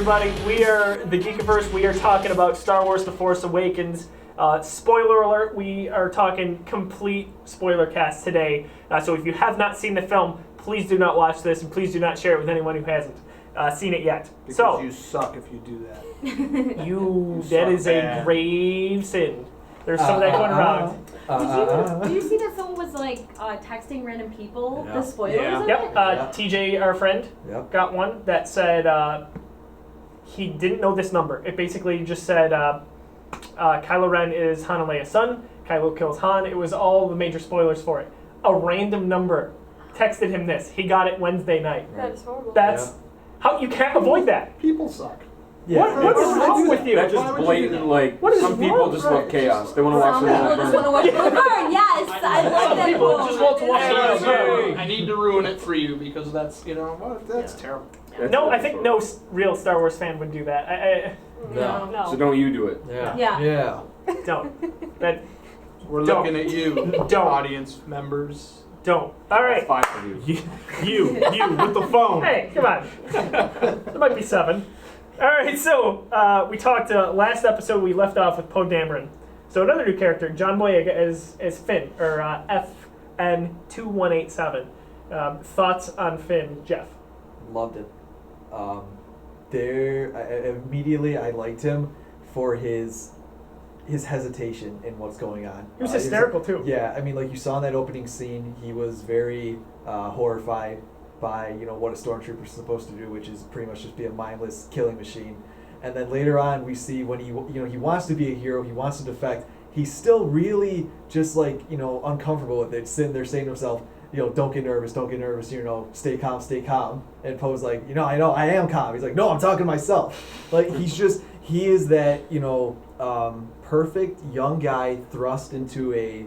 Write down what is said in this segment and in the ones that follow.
everybody. We are the Geekiverse. We are talking about Star Wars The Force Awakens. Spoiler alert, we are talking complete Spoilercast today. So if you have not seen the film, please do not watch this, and please do not share it with anyone who hasn't seen it yet. Because you suck if you do that. That is a grave sin. There's some of that going around. Did you see that someone was like texting random people the spoilers of Yep. it? TJ, our friend, got one that said he didn't know this number. It basically just said Kylo Ren is Han and Leia's son. Kylo kills Han. It was all the major spoilers for it. A random number texted him this. He got it Wednesday night. That's horrible. That's how you can't avoid that. People suck. Yeah. What is wrong with you? That's just blatant, like, some people just love chaos. They want to watch Some the people world just burn. want to watch the burn. Yes, I love that people quote. just want to watch the world burn. I need to ruin it for you because that's, that's terrible. No, I think no real Star Wars fan would do that. No. So don't you do it. Yeah. Don't. That We're Don't. looking at you, Don't. audience members. don't. All right. That's 5 of you. You with the phone. Hey, come on. There might be 7. All right, so we talked last episode. We left off with Poe Dameron. So another new character, John Boyega as Finn, or FN2187. Thoughts on Finn, Jeff? Loved it. Immediately I liked him for his hesitation in what's going on. He was hysterical too. Yeah, I mean, like you saw in that opening scene, he was very horrified by what a stormtrooper is supposed to do, which is pretty much just be a mindless killing machine. And then later on, we see when he wants to be a hero, he wants to defect. He's still really just uncomfortable with it, sitting there saying to himself, don't get nervous, stay calm. And Poe's like, I know, I am calm. He's like, no, I'm talking to myself. Like, he is that, perfect young guy thrust into a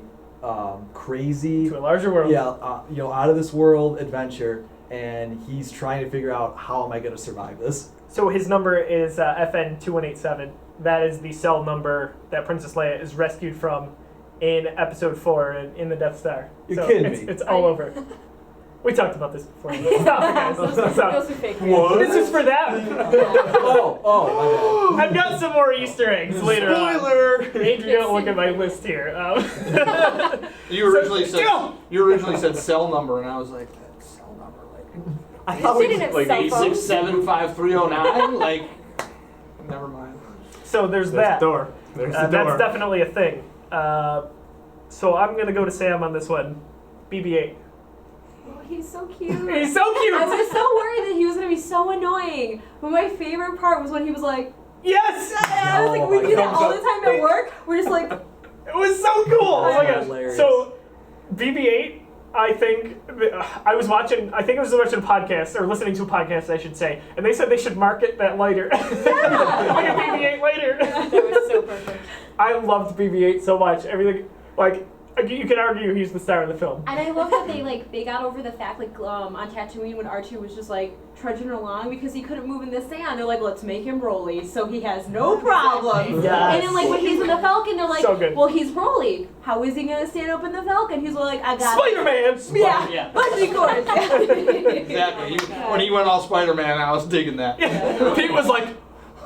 crazy, To a larger world. yeah, out of this world adventure, and he's trying to figure out how am I going to survive this. So his number is FN2187. That is the cell number that Princess Leia is rescued from in Episode 4 in the Death Star. You're kidding me. It's all over. We talked about this before. Stop it, guys. Those Stop. are fake. What? This is for them. Oh, my bad. I've got some more Easter eggs later on. Spoiler! Andrew, don't look at my list here. You originally said cell number, and I was like, that cell number, I You thought didn't have like cell phones. 8675309. Like, never mind. So there's that. the door. There's the door. That's definitely a thing. So I'm going to go to Sam on this one. BB-8. Oh, he's so cute. He's so cute! I was so worried that he was going to be so annoying. But my favorite part was when he was like, Yes! I was like, we do that all the time at work. We're just like, It was so cool! Oh my gosh. Hilarious. So, BB-8, I think, I was watching a podcast, or listening to a podcast, I should say, and they said they should market that lighter. Like a BB-8 lighter. that was so perfect. I loved BB-8 so much. Everything, like, you could argue he's the star of the film. And I love that they got over the fact, on Tatooine when R2 was just like trudging along because he couldn't move in the sand. They're like, let's make him Rolly so he has no problem. Yes. And then when he's in the Falcon, they're like, So good. well, he's Rolly. How is he gonna stand up in the Falcon? He's like, I got Spider-Man! Yeah, bungee cords. Exactly. When he went all Spider-Man, I was digging that. Pete was like,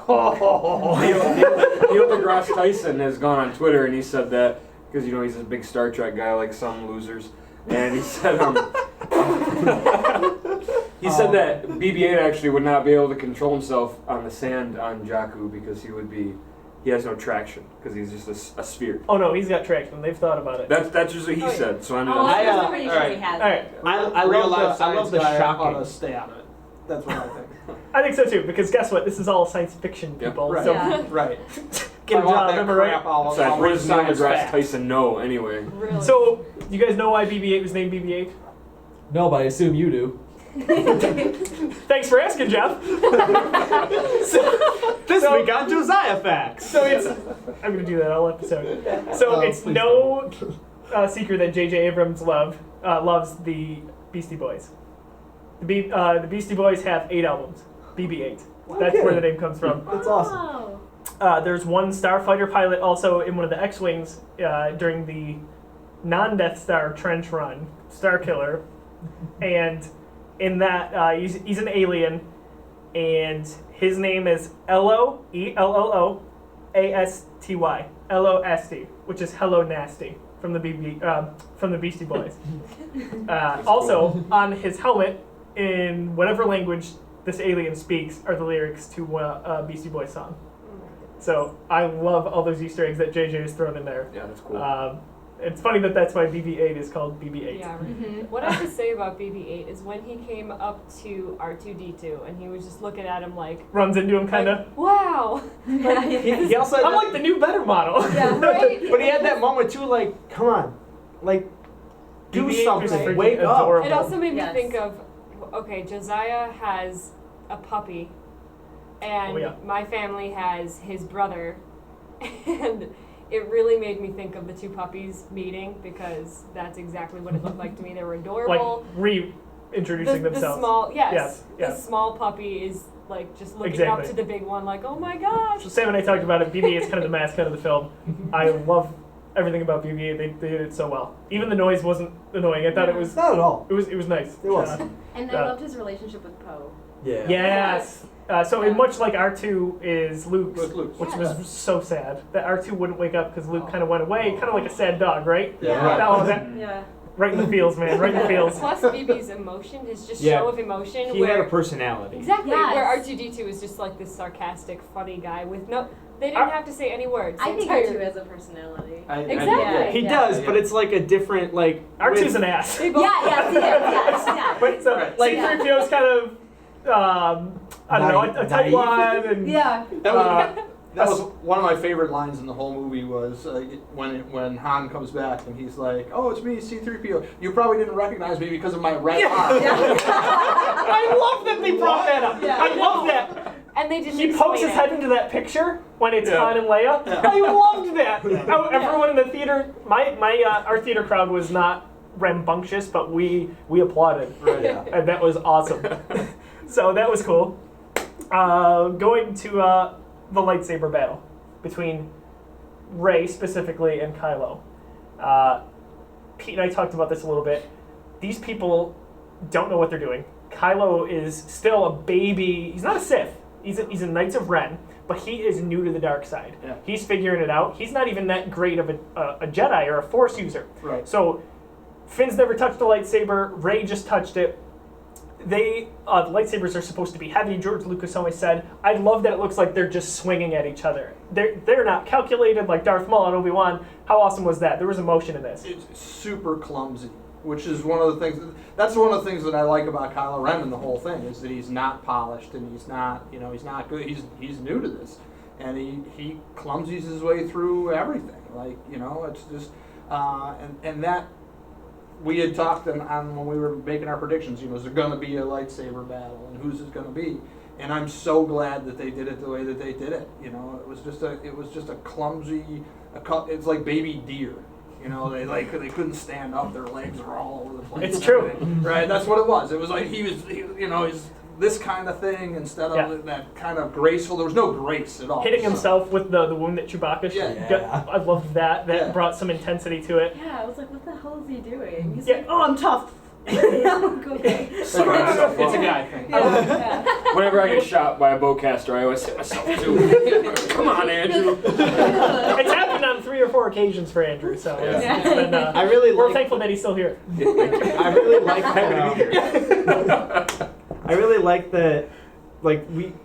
Neil deGrasse Tyson has gone on Twitter and he said that, because he's a big Star Trek guy like some losers, and he said he said that BB-8 actually would not be able to control himself on the sand on Jakku because he has no traction because he's just a sphere. oh no, he's got traction. They've thought about it. That's just what he said. So I ended Oh, up. I'm pretty sure alright. he has. Alright, I Real love life the, I love science the guy shocking. ought to stay out of it. That's what I think. I think so too, because guess what? This is all science fiction people. Right. So Yeah. Right. get a I want job, that am I right? crap all So what does Neil science deGrasse fact. Tyson know anyway? Really. So, you guys know why BB-8 was named BB-8? No, but I assume you do. Thanks for asking, Jeff. This week on Josiah Facts. So it's, I'm going to do that all episode. So it's no secret that J.J. Abrams loves the Beastie Boys. The Beastie Boys have 8 albums. BB-8. That's Okay. where the name comes from. That's awesome. There's one starfighter pilot also in one of the X-Wings during the non-Death Star trench run, Starkiller, and in that he's an alien, and his name is Elloasty, Losd, which is Hello Nasty from the Beastie Boys. Also, on his helmet, in whatever language this alien speaks, are the lyrics to a Beastie Boys song. So I love all those Easter eggs that JJ has thrown in there. Yeah, that's cool. It's funny that that's why BB-8 is called BB-8. Yeah, right. What I have to say about BB-8 is when he came up to R2-D2 and he was just looking at him like... Runs into him, kind of. Like, wow! He also had I'm like the new better model. Yeah, right? but he had that moment too, like, come on, like, do BB-8 was something, freaking wake up. adorable. It also made me Yes. think of, okay, Josiah has a puppy, and Oh, yeah. my family has his brother, and it really made me think of the two puppies meeting because that's exactly what it looked like to me. They were Like adorable. reintroducing The themselves. small, yes, Yes. the small puppy is like just looking Exactly. up to the big one, like, oh my gosh. So Sam and I talked about it. BB-8 is kind of the mascot of the film. I love everything about BB-8. They did it so well. Even the noise wasn't annoying. I thought it was Not at all. it was nice. It was. And I loved his relationship with Poe. Yeah. Yes. So much like R2 is Luke's, With Luke's. which Yes. was so sad that R2 wouldn't wake up because Luke kind of went away, kind of like a sad dog, right? Yeah. Right. Oh, that Yeah. right in the fields, man, right in the fields. Plus BB's emotion, his just Yeah. show of emotion. He where, had a personality. Exactly, Yes. where R2-D2 is just like this sarcastic, funny guy with no... They didn't have to say any words. I the think entire- R2 has a personality. Exactly. He Yeah. does, but it's like a different, like... R2's with- an ass. They both Yeah, yes, yes, yes. But so Right. C-3PO's kind of, I don't know, a Naive. tightwad and Yeah. That was one of my favorite lines in the whole movie was when Han comes back and he's like, "Oh, it's me, C-3PO. You probably didn't recognize me because of my right arm." I love that they brought that up. Yeah. I love that. And they didn't He pokes explain his head it. into that picture when it's Yeah. Han and Leia. Yeah. I loved that. Everyone in the theater, our theater crowd was not rambunctious, but we applauded. Right. Yeah. And that was awesome. So that was cool. Going to the lightsaber battle between Rey specifically and Kylo. Pete and I talked about this a little bit. These people don't know what they're doing. Kylo is still a baby. He's not a Sith. He's a Knights of Ren, but he is new to the dark side. Yeah. He's figuring it out. He's not even that great of a Jedi or a Force user. Right. So Finn's never touched the lightsaber. Rey just touched it. The lightsabers are supposed to be heavy. George Lucas always said, I love that it looks like they're just swinging at each other. They're not calculated like Darth Maul and Obi-Wan. How awesome was that? There was emotion in this. It's super clumsy, which is one of the things. That's one of the things that I like about Kylo Ren and the whole thing is that he's not polished and he's not good. He's new to this, and he clumsies his way through everything. Like it's just and that. We had talked on when we were making our predictions. Is there going to be a lightsaber battle, and who's it going to be? And I'm so glad that they did it the way that they did it. It was just a clumsy. It's like baby deer. They couldn't stand up. Their legs were all over the place. It's and true. everything. Right? That's what it was. It was like he's this kind of thing instead of that kind of graceful. There was no grace at all. Hitting himself with the wound that Chewbacca Yeah. got. I loved that. That Yeah. brought some intensity to it. Yeah, I was like, what the hell is he doing? He's Yeah. like, oh, I'm tough. Okay. It's a guy thing. Yeah. Whenever I get shot by a bowcaster, I always hit myself too. Come on, Andrew. It's happened on 3 or 4 occasions for Andrew, so Yeah. it's been, I really we're like. thankful that he's still here. I really like. I really like that.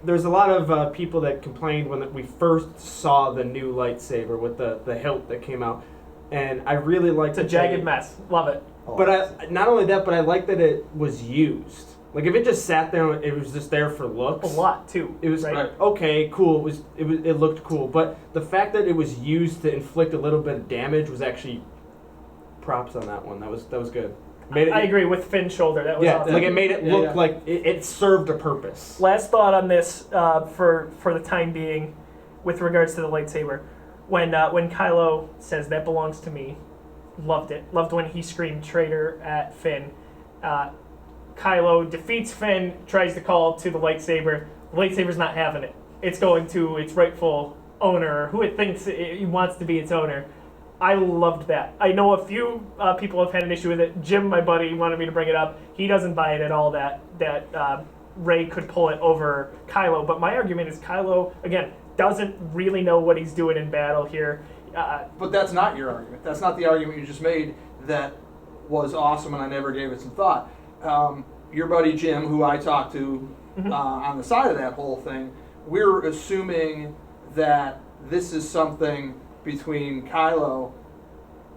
There's a lot of people that complained when we first saw the new lightsaber with the hilt that came out, and I really liked It's a jagged mess. Love it. But not only that, but I like that it was used. Like if it just sat there, it was just there for A looks. lot too. It was right. okay, cool. It looked cool, but the fact that it was used to inflict a little bit of damage was actually props on that one. That was good. Made it, I agree with Finn's shoulder. That was Yeah, awesome. like it made it Yeah, look yeah. like it served a purpose. Last thought on this for the time being, with regards to the lightsaber, when Kylo says that belongs to me, loved it. Loved when he screamed traitor at Finn. Kylo defeats Finn, tries to call to the lightsaber. The lightsaber's not having it. It's going to its rightful owner, who it thinks it wants to be its owner. I loved that. I know a few people have had an issue with it. Jim, my buddy, wanted me to bring it up. He doesn't buy it at all that Rey could pull it over Kylo. But my argument is Kylo, again, doesn't really know what he's doing in battle here. But that's not your argument. That's not the argument you just made that was awesome and I never gave it some thought. Your buddy Jim, who I talked to on the side of that whole thing, we're assuming that this is something between Kylo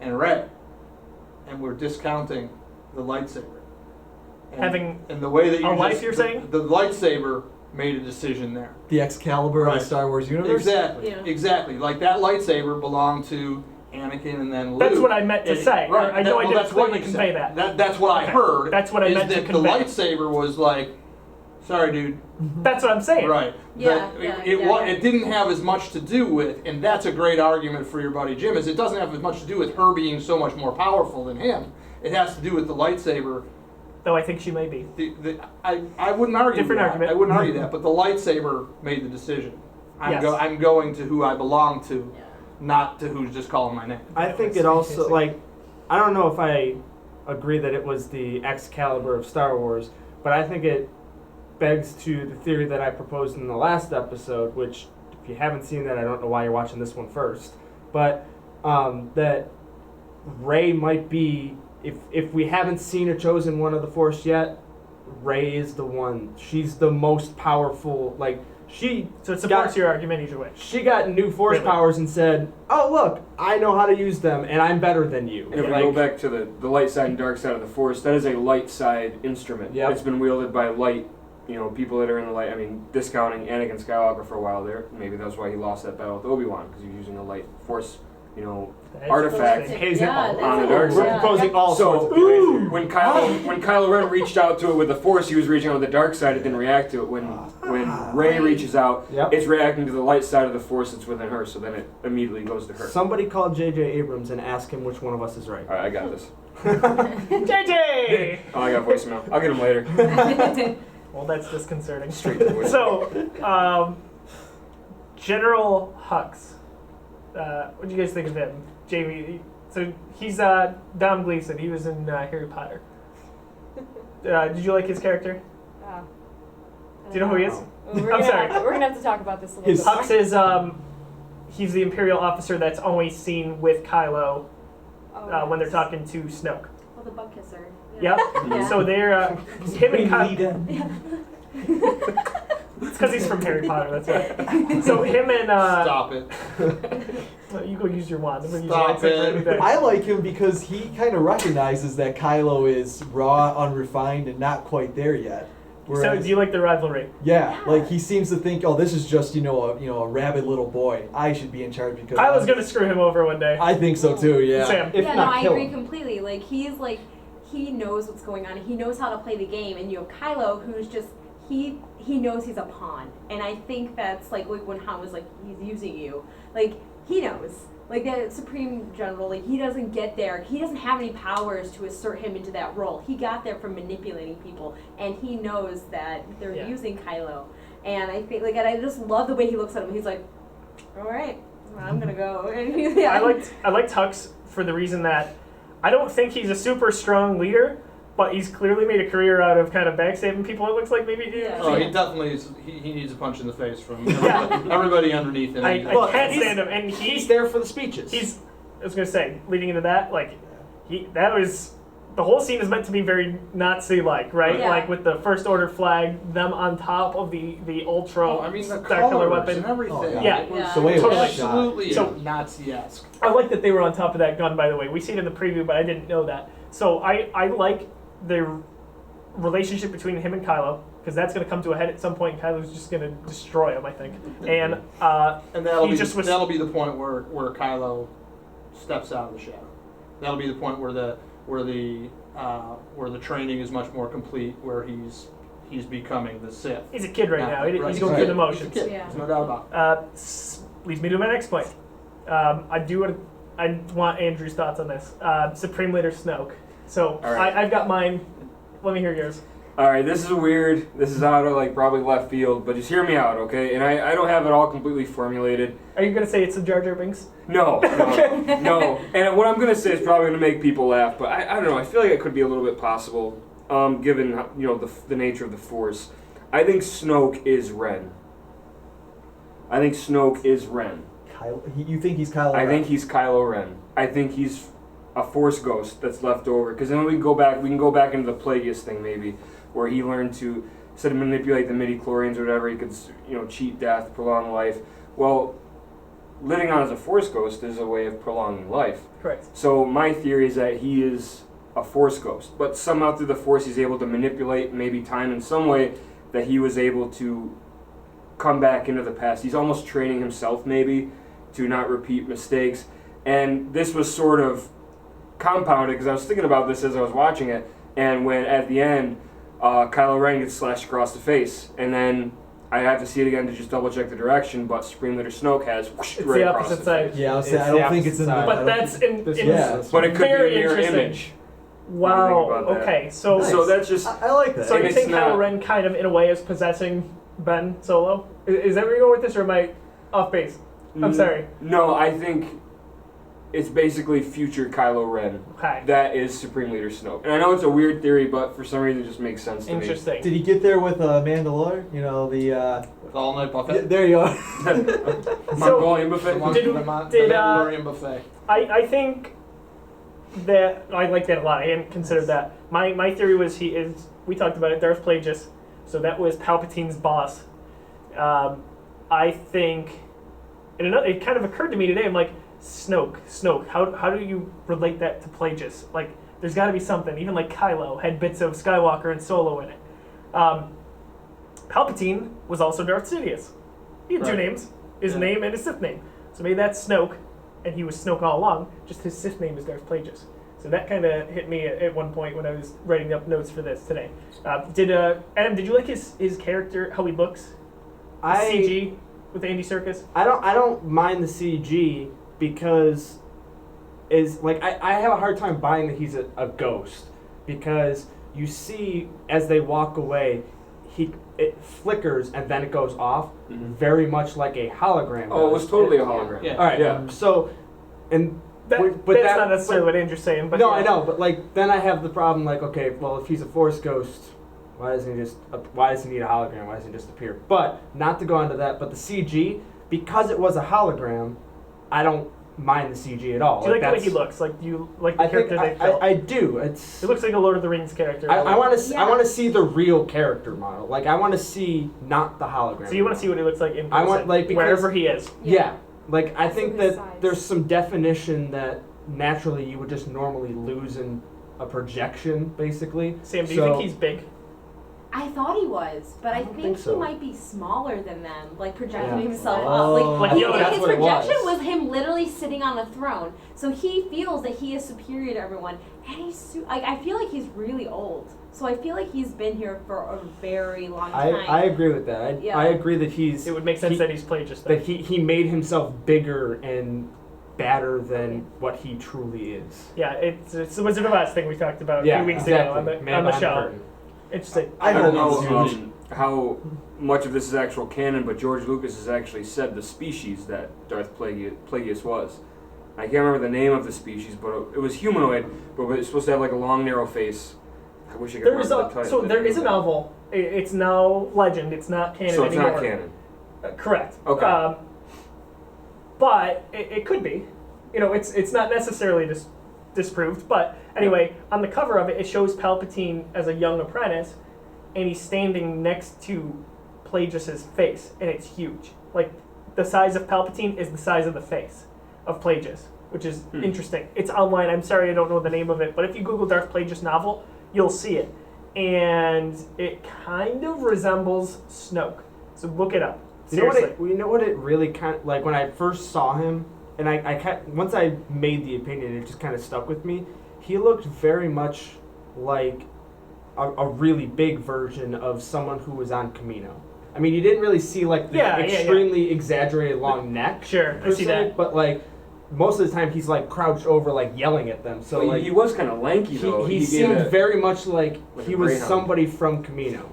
and Rey, and we're discounting the lightsaber. And the way that you life, you're saying? The lightsaber made a decision there. The Excalibur of Right. the Star Wars universe? Exactly. Yeah. Exactly. Like that lightsaber belonged to Anakin and then Luke. That's what I meant to say. Right. I know I didn't that's what clearly you convey said. that. That's what I heard. That's what I meant to that convey. The lightsaber was like, sorry, dude. That's what I'm saying. Right. Yeah, That yeah. it didn't have as much to do with, and that's a great argument for your buddy Jim, is it doesn't have as much to do with her being so much more powerful than him. It has to do with the lightsaber. Though I think she may be. I wouldn't argue Different that. argument. I wouldn't argue that, but the lightsaber made the decision. Yes. I'm going to who I belong to, not to who's just calling my name. I think it also, like, I don't know if I agree that it was the Excalibur of Star Wars, but I think it begs to the theory that I proposed in the last episode, which, if you haven't seen that, I don't know why you're watching this one first, but that Rey might be, if we haven't seen or chosen one of the Force yet, Rey is the one. She's the most powerful, like, So it supports your argument either way. she got new Force Really? powers and said, "Oh look, I know how to use them, and I'm better than you." And if we go back to the light side and dark side of the Force, that is a light side instrument. Yep. It's been wielded by light, people that are in the light. I mean, discounting Anakin Skywalker for a while there. Maybe that's why he lost that battle with Obi-Wan, because he was using a light Force, artifact. On the dark We're side. proposing all sorts So of things. when Kylo Ren reached out to it with the Force, he was reaching out with the dark side. It didn't react to it. When Rey reaches out, Yep. it's reacting to the light side of the Force that's within her. So then it immediately goes to her. Somebody call J.J. Abrams and ask him which one of us is right. All right, I got this. JJ! Oh, I got voicemail. I'll get him later. Well, that's disconcerting. Straight to voicemail. So, General Hux. What do you guys think of him? Jamie. So he's Dom Gleason. He was in Harry Potter. Did you like his character? Do you know who he is? I'm sorry. We're gonna have to talk about this a little His bit. Hux is he's the Imperial officer that's always seen with Kylo when they're talking to Snoke. Oh, the butt kisser. Yep. Yeah. So they're him and Kylo. It's because he's from Harry Potter. That's right. So him and Stop it. you go use your wand. I'm gonna use Stop your lightsaber it. every day. I like him because he kind of recognizes that Kylo is raw, unrefined, and not quite there yet. So Whereas, do you like the rivalry? yeah, like he seems to think, oh, this is just a rabid little boy. I should be in charge because I was gonna screw him over one day. I think so too. Yeah. Sam. If Yeah, not, no, I kill agree him. completely. Like he knows what's going on. He knows how to play the game, and you have Kylo, who's just he knows he's a pawn, and I think that's like when Han was like, he's using you. Like he knows. Like that Supreme General, like he doesn't get there. He doesn't have any powers to assert him into that role. He got there from manipulating people, and he knows that they're using Kylo. And I think, and I just love the way he looks at him. He's like, all right, I'm gonna go. And I liked Hux for the reason that I don't think he's a super strong leader, but he's clearly made a career out of kind of backstabbing people. It looks like maybe. Yeah. Oh, he definitely is. He needs a punch in the face from Yeah. everybody underneath him. I Well, can't he's- stand him, and He's there for the speeches. I was gonna say, leading into that, the whole scene is meant to be very Nazi-like, right? Yeah. Like with the First Order flag, them on top of the ultra Oh, I mean, the dark color colors weapon. and everything. Oh, yeah. It was Yeah. The way it was Totally. shot. absolutely So- Nazi-esque. I like that they were on top of that gun, by the way. We see it in the preview, but I didn't know that. So I like the relationship between him and Kylo, because that's going to come to a head at some point, and Kylo's just going to destroy him, I think. And that'll he be just was- that'll be the point where Kylo steps out of the shadow. That'll be the point where the training is much more complete, where he's becoming the Sith. he's a kid right now. He's Right. going a through kid. the motions. He's a kid. Yeah. There's no doubt about it. Leads me to my next point. I want Andrew's thoughts on this. Supreme Leader Snoke. So All right. I've got mine. Let me hear yours. All right, this is weird. This is out of probably left field, but just hear me out, okay? And I don't have it all completely formulated. Are you going to say it's the Jar Jar Binks? No. And what I'm gonna say is probably gonna make people laugh, but I don't know. I feel like it could be a little bit possible, given the nature of the Force. I think Snoke is Ren. I think Snoke is Ren. You think he's Kylo Ren? I think he's Kylo Ren. I think he's a Force ghost that's left over. Because then we can go back into the Plagueis thing maybe, where he learned to, instead of manipulate the midi-chlorians or whatever, he could, cheat death, prolong life. Well, living on as a Force ghost is a way of prolonging life. Correct. So my theory is that he is a Force ghost, but somehow through the Force he's able to manipulate maybe time in some way that he was able to come back into the past. He's almost training himself maybe to not repeat mistakes. And this was sort of compounded because I was thinking about this as I was watching it, and when at the end Kylo Ren gets slashed across the face, and then I have to see it again to just double check the direction, but Supreme Leader Snoke has It's right the across opposite the side. face. Yeah, I was saying, I don't think it's in the. But that's in But it could very be a mirror interesting. image. Wow. about that. Okay. So Nice. So that's just I like that. so you And think it's Kylo not- Ren kind of in a way is possessing Ben Solo? Is that where you're going with this, or am I off base? I'm sorry. No, I think it's basically future Kylo Ren. Okay. That is Supreme Leader Snoke. And I know it's a weird theory, but for some reason it just makes sense to me. Interesting. Did he get there with Mandalore? You know the. With all night Yeah, buffet. there you are. Mongolian buffet. Did- the did, Mandalorian buffet. I think that I like that a lot. I hadn't considered that. My theory was he is. We talked about it. Darth Plagueis. So that was Palpatine's boss. I think, and it kind of occurred to me today. I'm like, Snoke. How do you relate that to Plagueis? Like, there's got to be something. Even like Kylo had bits of Skywalker and Solo in it. Palpatine was also Darth Sidious. He had two Right. names: his Yeah. name and his Sith name. So maybe that's Snoke, and he was Snoke all along. Just his Sith name is Darth Plagueis. So that kind of hit me at one point when I was writing up notes for this today. Adam? Did you like his character? How he looks? The CG with Andy Serkis. I don't mind the CG because I have a hard time buying that he's a ghost, because you see as they walk away, it flickers and then it goes off, very much like a hologram. Oh, it was does. totally a hologram. Yeah. All right. Yeah. So, and That's not necessarily what Andrew's saying, but no, yeah. I know, but then I have the problem. Okay, well, if he's a Force ghost, why does he need a hologram? Why doesn't he just appear? But not to go into that, but the CG, because it was a hologram, I don't mind the CG at all. Do you like the way he looks? Like, do you like the I think character they built? I do. It's. He looks like a Lord of the Rings character. I want to. Yeah. I want to see the real character model. Like, I want to see not the hologram. So you want to see what he looks like in person, I want, because- wherever he is. Yeah. Like, I think his that size. there's some definition that naturally you would just normally lose in a projection, basically. Sam, do you So- think he's big? I thought he was, but I don't think think so. he might be smaller than them, like projecting Yeah. himself Oh. up. Like Like, Yoda. That's his what it projection was. was him literally sitting on a throne. So he feels that he is superior to everyone, and he's I feel like he's really old. So I feel like he's been here for a very long time. I agree with that. Yeah. I agree that he's It would make sense he- that he's played just that that. he made himself bigger and badder than what he truly is. Yeah, it's the Wizard of Oz thing we talked about a Yeah, few weeks exactly. ago on the Man behind the show. curtain. Interesting. I I don't hope it's know huge. how much of this is actual canon, but George Lucas has actually said the species that Darth Plagueis was. I can't remember the name of the species, but it was humanoid, but it was supposed to have like a long, narrow face. I wish I could There is remember the title. there is a novel. It's now legend. It's not canon So it's anymore. not canon. Correct. Okay. But it could be. It's not necessarily disproved. But anyway, on the cover of it, it shows Palpatine as a young apprentice, and he's standing next to Plagueis' face, and it's huge. Like, the size of Palpatine is the size of the face of Plagueis, which is interesting. It's online. I'm sorry I don't know the name of it, but if you Google Darth Plagueis novel, you'll see it. And it kind of resembles Snoke. So look it up. Seriously. You know what it really kind of, like, when I first saw him, and once I made the opinion, it just kind of stuck with me. He looked very much like a really big version of someone who was on Camino. I mean, you didn't really see like the extremely exaggerated long neck. Sure, I per see se, that. But like most of the time, he's like crouched over, like yelling at them. So But like he was kind of lanky though. he gave seemed it- very much like Like he a was greyhound. somebody from Camino.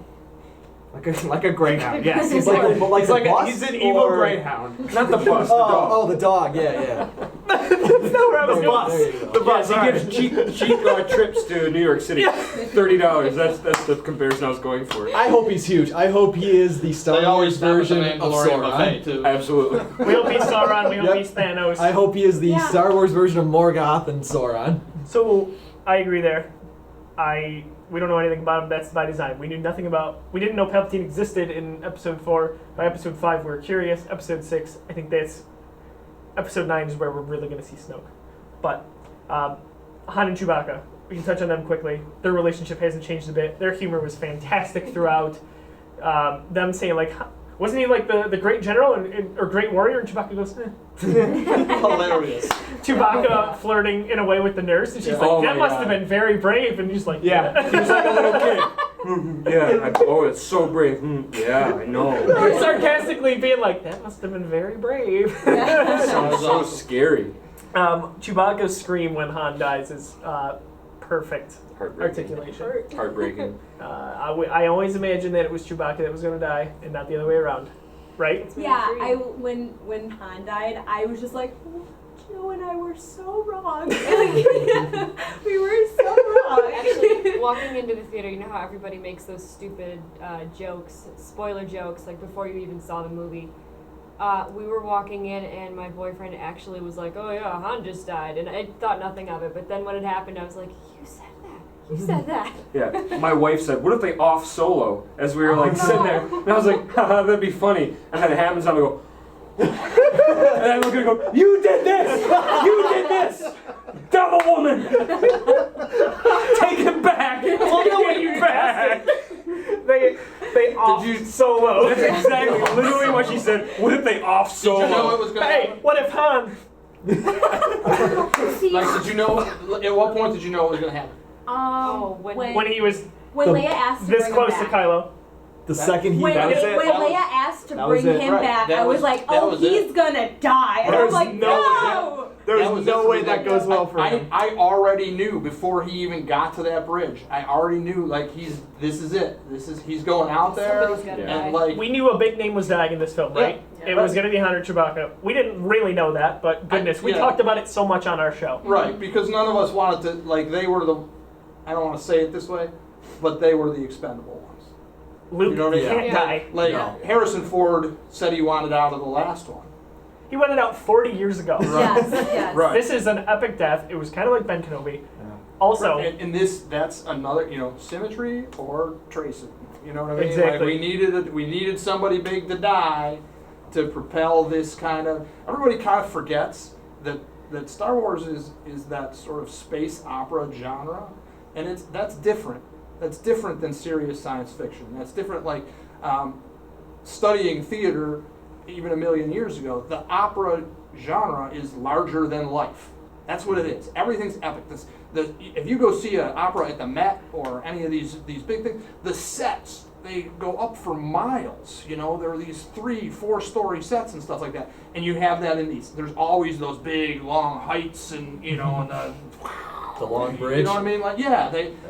Like a greyhound, yes. He's like a he's like bus, he's an evil or- greyhound. Not the bus, the dog. Oh, the dog. Yeah. That's not where I was The bus. There you go. The bus. Yes, he alright. gives cheap trips to New York City. $30. That's the comparison I was going for. I hope he's huge. I hope he is the Star They Wars always stop at the version of Mandalorian buffet Sauron. too. Absolutely. We hope he's Sauron. We hope Yep. he's Thanos. I hope he is the Yeah. Star Wars version of Morgoth and Sauron. So I agree there. We don't know anything about him. That's by design. We didn't know Palpatine existed in Episode 4. By Episode 5, we were curious. Episode 6, I think that's Episode 9 is where we're really going to see Snoke. But Han and Chewbacca, we can touch on them quickly. Their relationship hasn't changed a bit. Their humor was fantastic throughout. Them saying like, wasn't he like the great general or great warrior? And Chewbacca goes, eh. Hilarious. Chewbacca flirting in a way with the nurse, and she's Yeah. like, Oh that my must have God. been very brave. And he's like, Yeah. He's like a little kid. Yeah. It's so brave. Yeah, I know. Sarcastically being like, that must have been very brave. Sounds so scary. Chewbacca's scream when Han dies is perfect Heartbreaking. articulation. Heartbreaking. I always imagined that it was Chewbacca that was going to die and not the other way around. Right? Yeah, when Han died, I was just like, oh, Joe and I were so wrong. We were so wrong. Actually, walking into the theater, you know how everybody makes those stupid jokes, spoiler jokes, like before you even saw the movie. We were walking in, and my boyfriend actually was like, "Oh yeah, Han just died," and I thought nothing of it. But then when it happened, I was like, "You said that. You said that." Yeah. My wife said, "What if they off Solo?" As we were like sitting there, and I was like, "Haha, that'd be funny." And then it happens, and I go, and I look at her and go, "You did this! You did this! Devil woman! Take it back! Take it back!" They off Solo. That's exactly literally what she said. What if they off Did you know it Solo? was gonna Hey, happen? what if Han? See, Like, did you know? At what point did you know it was gonna happen? When he was when the- Leia asked to this bring close him to back. Kylo. The second he When, That was dies, it. when That was- Leia asked to that was bring it. him Right, back, that I was was- like, that oh, was he's it. gonna die. And There's I'm like, no- no! There's That was no it. way that goes well for him. I already knew before he even got to that bridge. I already knew like this is it. He's going out there Somebody's gotta die. and like We knew a big name was dying in this film, right? Yeah. It was going to be Han or Chewbacca. We didn't really know that, but goodness, we yeah. talked about it so much on our show. right because none of us wanted to like they were the I don't want to say it this way, but they were the expendable ones. Luke You know what I mean? can't Yeah. die. Like No. Harrison Ford said he wanted out of the last one. He wanted out 40 years ago. Yes, yes. Right. This is an epic death. It was kind of like Ben Kenobi. Also, And that's another symmetry or tracing. You know what I mean? Exactly. Like we needed somebody big to die to propel this kind of. Everybody kind of forgets that Star Wars is that sort of space opera genre, and that's different. That's different than serious science fiction. That's different. Like studying theater, even a million years ago, the opera genre is larger than life. That's what it is. Everything's epic. If you go see an opera at the Met or any of these big things, the sets, they go up for miles. You know, there are these 3-4 story sets and stuff like that. And you have that in these. There's always those big long heights and and the long bridge. you know what I mean? Like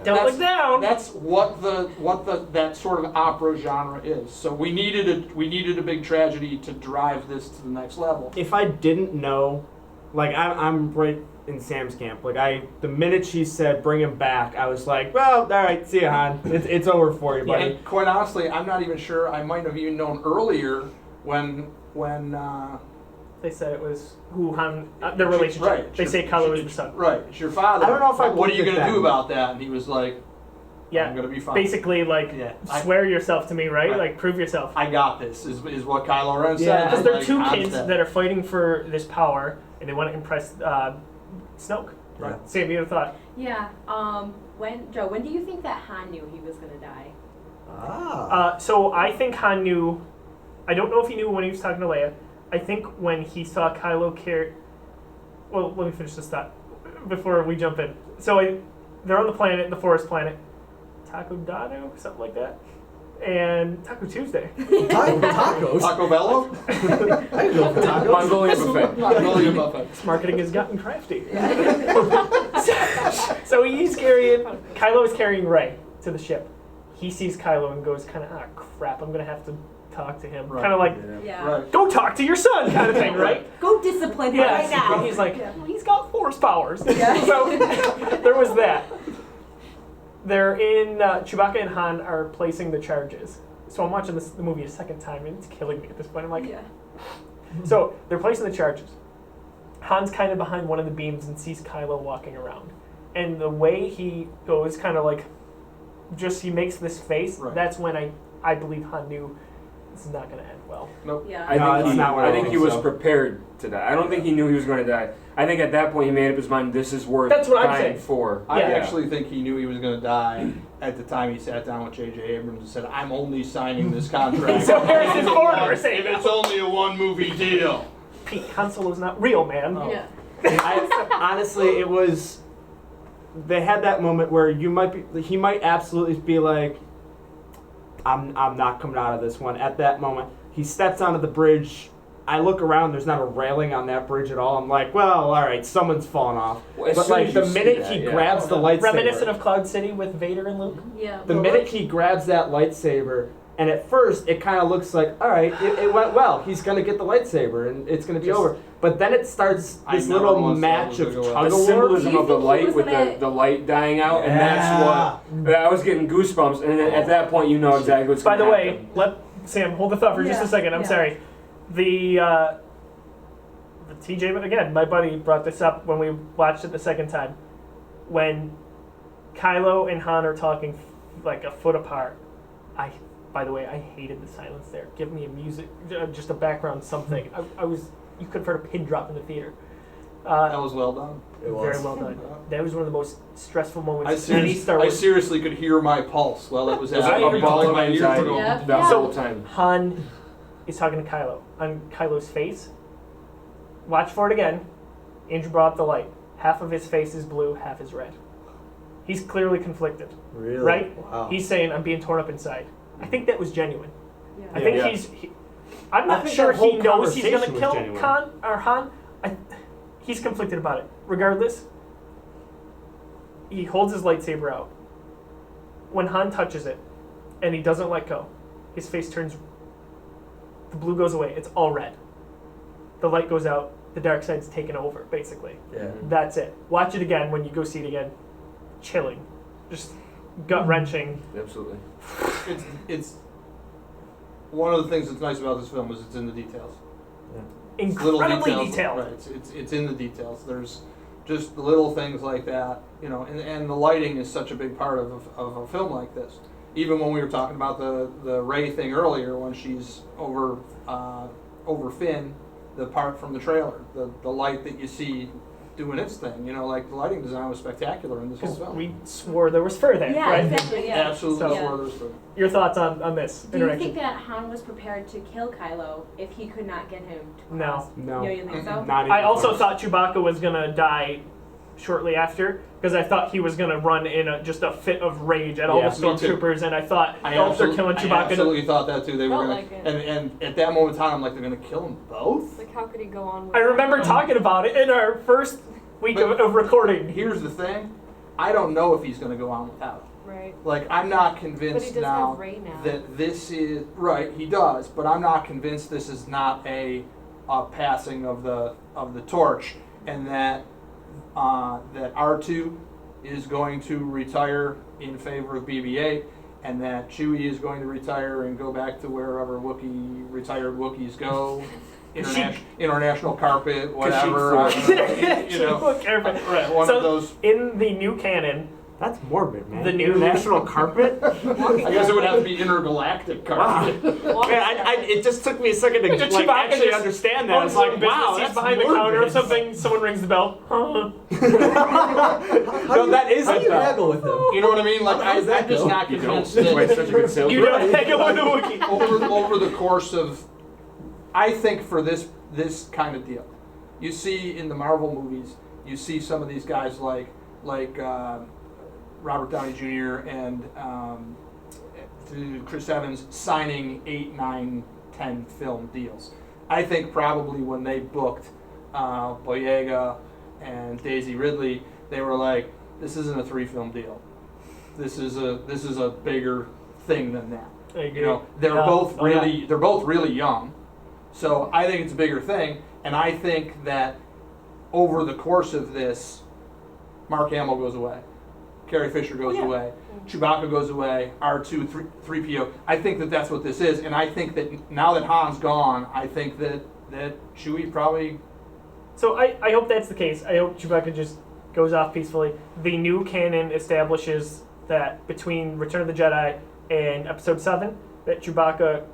don't look down. That's what that sort of opera genre is. So we needed a big tragedy to drive this to the next level. If I didn't know, like I'm right in Sam's camp. Like the minute she said bring him back, I was like, well, all right, see ya, Han. It's over for you, buddy. And quite honestly, I'm not even sure. I might have even known earlier when They said it was who Han, their relationship. right. They say Kylo is the son. Right, it's your father. I don't know if I What are you believed gonna it do then. about that? And he was like, I'm Yeah, gonna be fine. basically like Yeah. swear yourself to me, right? Right. Like prove yourself. I got this. Is what Kylo Ren said. Yeah. Because I'm they're like, two I'm kids set. that are fighting for this power, and they want to impress Snoke. Right. Sam, you have a thought? Yeah. When do you think that Han knew he was gonna die? So I think Han knew. I don't know if he knew when he was talking to Leia. I think when he saw Kylo carry. Well, let me finish this thought before we jump in. So they're on the planet, the forest planet, Taco Dado, something like that, and Taco Tuesday. Tacos. Taco Bello. I didn't know for tacos. Mongolian buffet. Mongolian buffet. This marketing has gotten crafty. So he's carrying. Kylo is carrying Rey to the ship. He sees Kylo and goes, kind of, ah, crap, I'm gonna have to talk to him. Right. Kind of like, Yeah. Right. go talk to your son kind of thing, right? Go discipline him Yeah. right now. And he's like, Yeah. well, he's got force powers. Yeah. So there was that. They're in, Chewbacca and Han are placing the charges. So I'm watching the movie a second time, and it's killing me at this point. I'm like, Yeah. So they're placing the charges. Han's kind of behind one of the beams and sees Kylo walking around. And the way he goes, kind of like, he makes this face, Right. that's when I believe Han knew this is not going to end well. Nope. Yeah. I think he was so. prepared to die. I don't think he knew he was going to die. I think at that point he made up his mind, this is worth That's what I'm dying saying. for. I Yeah. actually think he knew he was going to die at the time he sat down with J.J. Abrams and said, I'm only signing this contract. So Harrison Ford were saying, if it's only a one-movie deal. Pete, Han Solo's not real, man. Oh. Yeah. Honestly, it was. They had that moment where he might absolutely be like, I'm not coming out of this one. At that moment, he steps onto the bridge. I look around. There's not a railing on that bridge at all. I'm like, well, all right, someone's fallen off. Well, as But soon like as the you see minute that, he yeah. grabs the lightsaber, Reminiscent of Cloud City with Vader and Luke. Yeah. the minute he grabs that lightsaber, and at first it kind of looks like, all right, it went well. He's gonna get the lightsaber, and it's gonna be over. But then it starts I this never little once thought match it of was tug gonna of The war. symbolism Do you of the think he light was with gonna- the light dying out, and that's what I was getting goosebumps. And then at that point, you know exactly what's By going the to way, happen. let Sam hold the thought for just Yeah, a second. I'm yeah. sorry. The TJ again, my buddy brought this up when we watched it the second time. When Kylo and Han are talking like a foot apart, by the way, I hated the silence there. Give me a music, just a background something. You could have heard a pin drop in the theater. That was well done. It was. Very well done. That was one of the most stressful moments in any Star I Wars. seriously could hear my pulse while it was There's happening. a ball of My ears were anxiety going, Yeah. that Yeah. whole time. Han is talking to Kylo. On Kylo's face, watch for it again. Andrew brought up the light. Half of his face is blue, half is red. He's clearly conflicted, Really? right? Wow. He's saying, I'm being torn up inside. I think that was genuine. Yeah. I think Yeah. I'm I not think sure that whole he knows he's going to conversation was kill genuine. Han. He's conflicted about it. Regardless, he holds his lightsaber out. When Han touches it, and he doesn't let go, his face turns, the blue goes away, it's all red. The light goes out, the dark side's taken over, basically. Yeah. That's it. Watch it again when you go see it again. Chilling. Just gut-wrenching. Absolutely. It's one of the things that's nice about this film is it's in the details. It's Incredibly detailed. Right. It's in the details. There's just little things like that, you know, and the lighting is such a big part of a film like this. Even when we were talking about the Rey thing earlier, when she's over Finn, the part from the trailer, the light that you see doing its thing, you know, like the lighting design was spectacular in this whole Because film. we swore there was fur there, Yeah, right? exactly. Yeah. Absolutely So- swore there was food. Your thoughts on this Do you interaction? think that Han was prepared to kill Kylo if he could not get him to No. cross? No. You think so? Not even I also close. thought Chewbacca was going to die shortly after, because I thought he was going to run in just a fit of rage at all Yeah, the me too. stormtroopers, and I thought, I oh, they're killing I Chewbacca. absolutely thought that too. They were Felt gonna, like it. and at that moment in time, I'm like, they're gonna kill them both. Like, how could he go on with I remember talking about it in our first week of recording. Here's the thing, I don't know if he's gonna go on without it. Right. Like, I'm not But he convinced does now have Rey now. that this is right. He does, but I'm not convinced this is not a passing of the torch, and that that R2 is going to retire in favor of BB-8, and that Chewie is going to retire and go back to wherever retired Wookiees go, international carpet, whatever. I don't know, you know, right? One So, of those. in the new canon, That's morbid, man. The new- International carpet? I guess it would have to be intergalactic carpet. Man, it just took me a second to Just like, Chewbacca actually just understand that. on I was some like, wow, business, that's he's behind the morbid. counter or something, someone rings the bell. No, that is How it, do you though. haggle with him? You know what I mean? Like, How does that I'm just go? not You don't. convinced That's why it's such a good that salesman. You don't hang out with a Wookiee. over the course of, I think for this kind of deal, you see in the Marvel movies, you see some of these guys like Robert Downey Jr. and Chris Evans signing 8, 9, 10 film deals. I think probably when they booked Boyega and Daisy Ridley, they were like, "This isn't a 3-film deal. This is a bigger thing than that." I agree. You know, they're Yeah. both Oh, yeah. really young. So I think it's a bigger thing, and I think that over the course of this, Mark Hamill goes away, Carrie Fisher goes away, Chewbacca goes away, R2, 3PO. I think that that's what this is, and I think that now that Han's gone, I think that Chewie probably. So I hope that's the case. I hope Chewbacca just goes off peacefully. The new canon establishes that between Return of the Jedi and Episode 7, that Chewbacca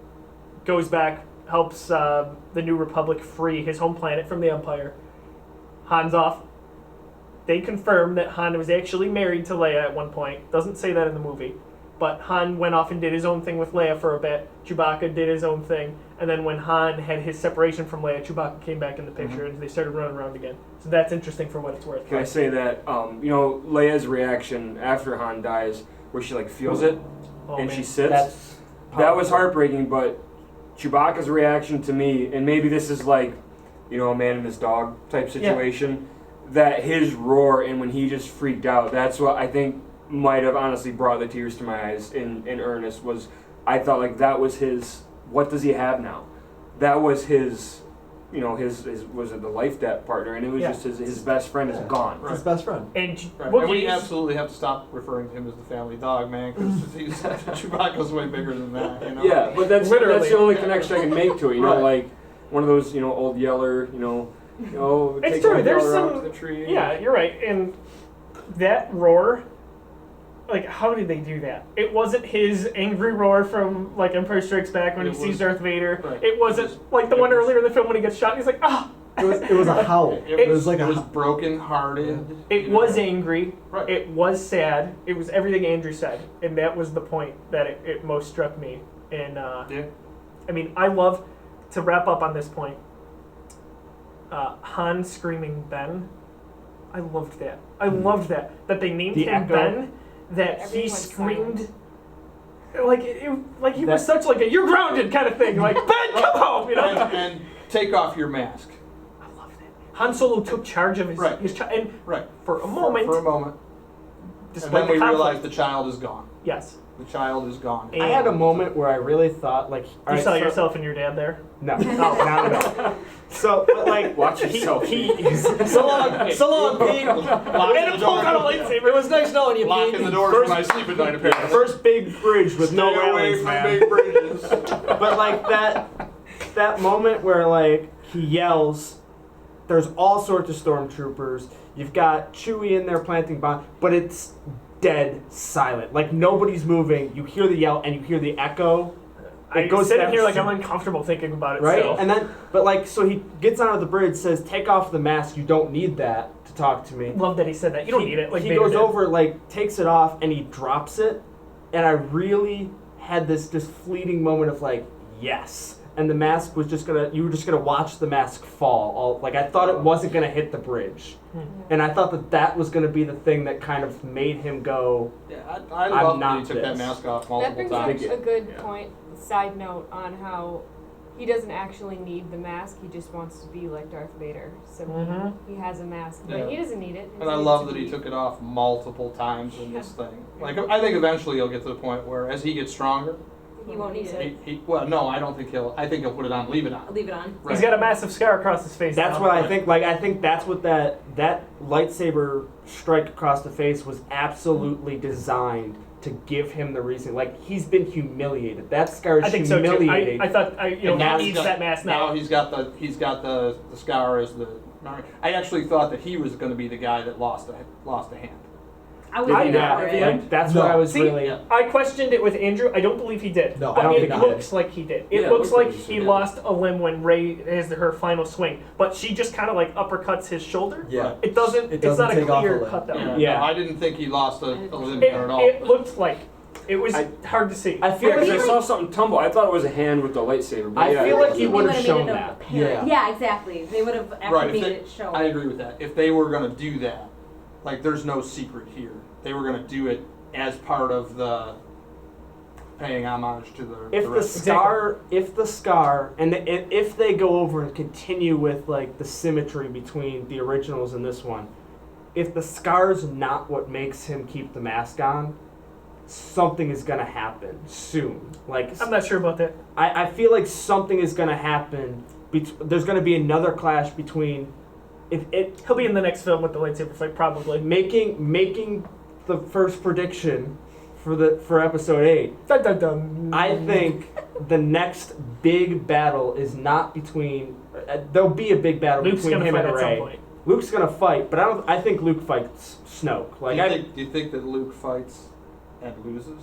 goes back, helps the New Republic free his home planet from the Empire. Han's off. They confirm that Han was actually married to Leia at one point. Doesn't say that in the movie. But Han went off and did his own thing with Leia for a bit. Chewbacca did his own thing. And then when Han had his separation from Leia, Chewbacca came back in the picture and they started running around again. So that's interesting for what it's worth. Can I say that, Leia's reaction after Han dies, where she, feels it, and she sits, that was heartbreaking, but Chewbacca's reaction to me, and maybe this is a man and his dog type situation, that his roar and when he just freaked out, that's what I think might have honestly brought the tears to my eyes in earnest. Was I thought that was his, what does he have now? That was his, his was it the life debt partner, and it was just his best friend is gone. His best friend. And And we absolutely have to stop referring to him as the family dog, man, because Chewbacca's way bigger than that. Yeah, but that's Literally. the only connection I can make to it. Right. One of those old Yeller, It's take true. old There's Yeller out some. to the tree. Yeah, you're right. And that roar, how did they do that? It wasn't his angry roar from Empire Strikes Back when he sees Darth Vader. Right. It wasn't the one earlier in the film when he gets shot. And he's like, ah. It was a howl. It was like it a was broken-hearted. It was angry. Right. It was sad. It was everything Andrew said, and that was the point that it most struck me. And I mean, I love to wrap up on this point. Han screaming Ben. I loved that. I loved that they named The him echo. Ben. That Everyone he went screamed. He was such a "you're grounded" kind of thing. Ben, come home, And take off your mask. I love that. Han Solo took charge of his child, and for a moment, For a moment. And despite then we the conflict, realized the child is gone. yes, The child is gone. And I had a moment where I really thought you saw yourself and your dad there. No, no. So, but Watch yourself. So long, Pete. And it pulls out a lightsaber. It was nice knowing you, Pete. Locking the doors when I sleep at night, apparently. first big bridge with no Stay away railings, from man. big bridges. But that moment where he yells, there's all sorts of stormtroopers. You've got Chewie in there planting bomb, but it's dead silent. Nobody's moving. You hear the yell and you hear the echo. I go sitting here I'm uncomfortable thinking about it. Right? Still. And then, so he gets onto the bridge, says, take off the mask, you don't need that to talk to me. Love that he said that. You don't need it. He Vader goes did. over, takes it off, and he drops it. And I really had this just fleeting moment of, yes. And the mask was you were just gonna watch the mask fall. I thought it wasn't gonna hit the bridge. And I thought that was gonna be the thing that kind of made him go, Yeah, I love that not he took that this. mask off That multiple brings times. up a good point. Side note on how he doesn't actually need the mask. He just wants to be like Darth Vader. So he has a mask, but Yeah. he doesn't need it. And I love that he took it off multiple times in this thing. I think eventually he'll get to the point where as he gets stronger, He won't need it. I don't think I think he'll put it on, leave it on. Leave it on. Right. He's got a massive scar across his face. that's now. what I think. I think that's what that lightsaber strike across the face was absolutely designed to give him the reason. He's been humiliated. That scar is I think so too. humiliating. I thought And he now needs that mask now. he's got the scar as the. I actually thought that he was going to be the guy that lost a hand. I was Did he waiting not for at the it. end? That's No. what I was See, really. I questioned it with Andrew. I don't believe he did. No, but I don't it think he did. looks like he did. It Yeah, looks it looked like like he he did. lost a limb when Rey has her final swing, but she just kind of uppercuts his shoulder. Yeah. It doesn't. It It's not doesn't a take off clear a limb. cut that Yeah. way. Yeah. No, I didn't think he lost a limb It, there at all. it looked like it was I- hard to see. I feel Yeah, like 'cause I he saw something tumble. I thought it was a hand with the lightsaber. But I yeah, feel it like was- he They would've would've shown made it that. apparent. Yeah, exactly. They would have actually Right, if made they- it show. I agree with that. If they were going to do that, there's no secret here. They were going to do it as part of the paying homage to the If the rest of scar, and if they go over and continue with the symmetry between the originals and this one, if the scar's not what makes him keep the mask on, something is gonna happen soon. Like I'm not sure about that. I feel like something is gonna happen. There's gonna be another clash between. He'll be in the next film with the lightsaber fight, probably. Making the first prediction for episode 8. Dun, dun, dun. I think the next big battle is not between. There'll be a big battle Luke's between gonna him fight and at some Rey. point. Luke's gonna fight, but I think Luke fights Snoke. Like do you think that Luke fights and loses?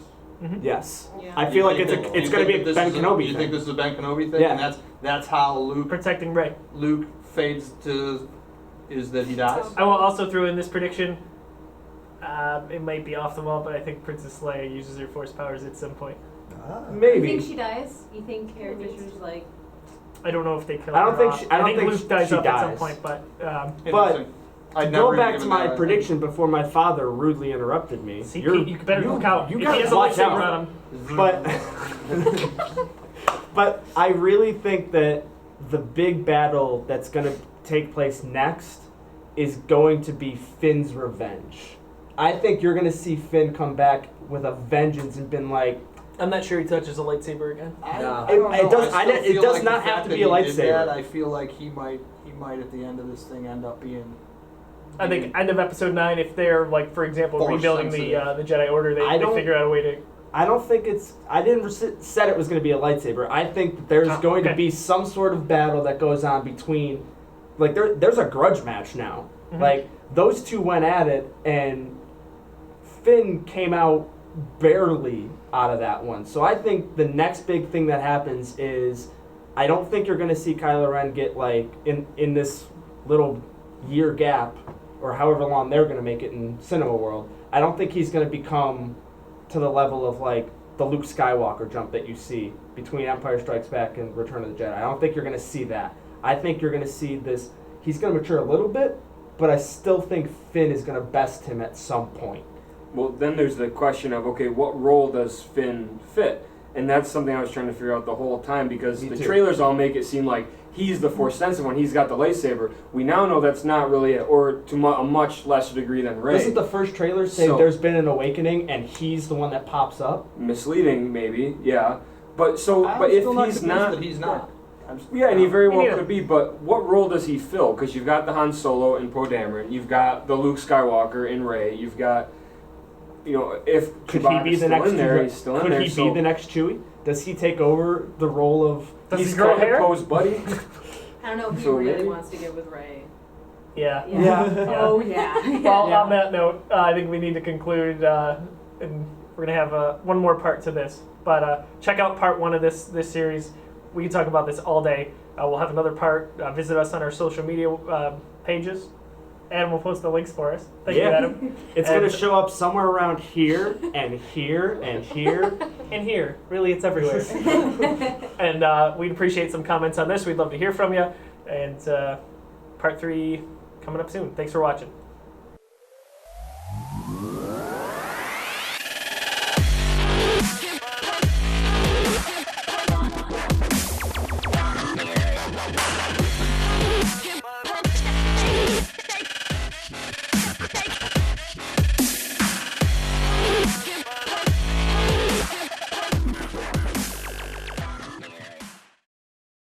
yes, Yeah. I Do feel you like think it's you gonna be think a that Ben this is Kenobi Do you thing. think this is a Ben Kenobi thing? Yeah. And that's how Protecting Rey. Luke fades to is that he dies. I will also throw in this prediction. It might be off the wall, but I think Princess Leia uses her Force powers at some point. You Maybe. think she dies? You think Carrie Fisher's like? I don't know if they kill I don't her think off. she- I don't think Luke dies she up at some dies. point, but Interesting. I'd never Go back to given my that a- prediction before my father rudely interrupted me. see, you better look out. You If gotta he has a watch lightsaber out. on him. But but I really think that the big battle that's going to take place next is going to be Finn's revenge. I think you're going to see Finn come back with a vengeance and been like, I'm not sure he touches a lightsaber again. I No. don't know. It does- I still it feel does like not the have fact to that be a he did lightsaber. that, I feel like he might at the end of this thing end up being. I think end of episode 9, if they're like, for example, Force rebuilding the Jedi Order, I they don't- figure out a way to. I don't think it's. I didn't said it was going to be a lightsaber. I think that there's going to okay. be some sort of battle that goes on between, like there's a grudge match now. Mhm. Like those two went at it, and Finn came out barely out of that one. So I think the next big thing that happens is, I don't think you're going to see Kylo Ren get like in this little year gap, or however long they're going to make it in cinema world. I don't think he's going to become to the level of like the Luke Skywalker jump that you see between Empire Strikes Back and Return of the Jedi. I don't think you're going to see that. I think you're going to see this. He's going to mature a little bit, but I still think Finn is going to best him at some point. Well, then there's the question of, okay, what role does Finn fit? And that's something I was trying to figure out the whole time, because Me the too. trailers all make it seem like he's the Force sensitive one. He's got the lightsaber. We now know that's not really it, or to a much lesser degree than Rey. Doesn't the first trailer say So- there's been an awakening and he's the one that pops up? Misleading, maybe, yeah. But so, I'm but if still not he's convinced not, that he's not. yeah, and he very Me well neither. could be. But what role does he fill? Because you've got the Han Solo and Poe Dameron, you've got the Luke Skywalker and Rey, you've got, if Could he Chewbacca's be the still next in there, he's still in Could there. he so be the next Chewie? Does he take over the role of Does he's he grow kind of hair? Poe's buddy. I don't know if he So really maybe- wants to get with Rey. Yeah. Yeah. Oh yeah. Well, Yeah. on that note, I think we need to conclude, and we're gonna have one more part to this. But check out part 1 of this series. We can talk about this all day. We'll have another part. Visit us on our social media pages. Adam will post the links for us. Thank you, Yeah. Adam. It's And- going to show up somewhere around here and here and here. And here, really, it's everywhere. And we'd appreciate some comments on this. We'd love to hear from you. And part 3 coming up soon. Thanks for watching.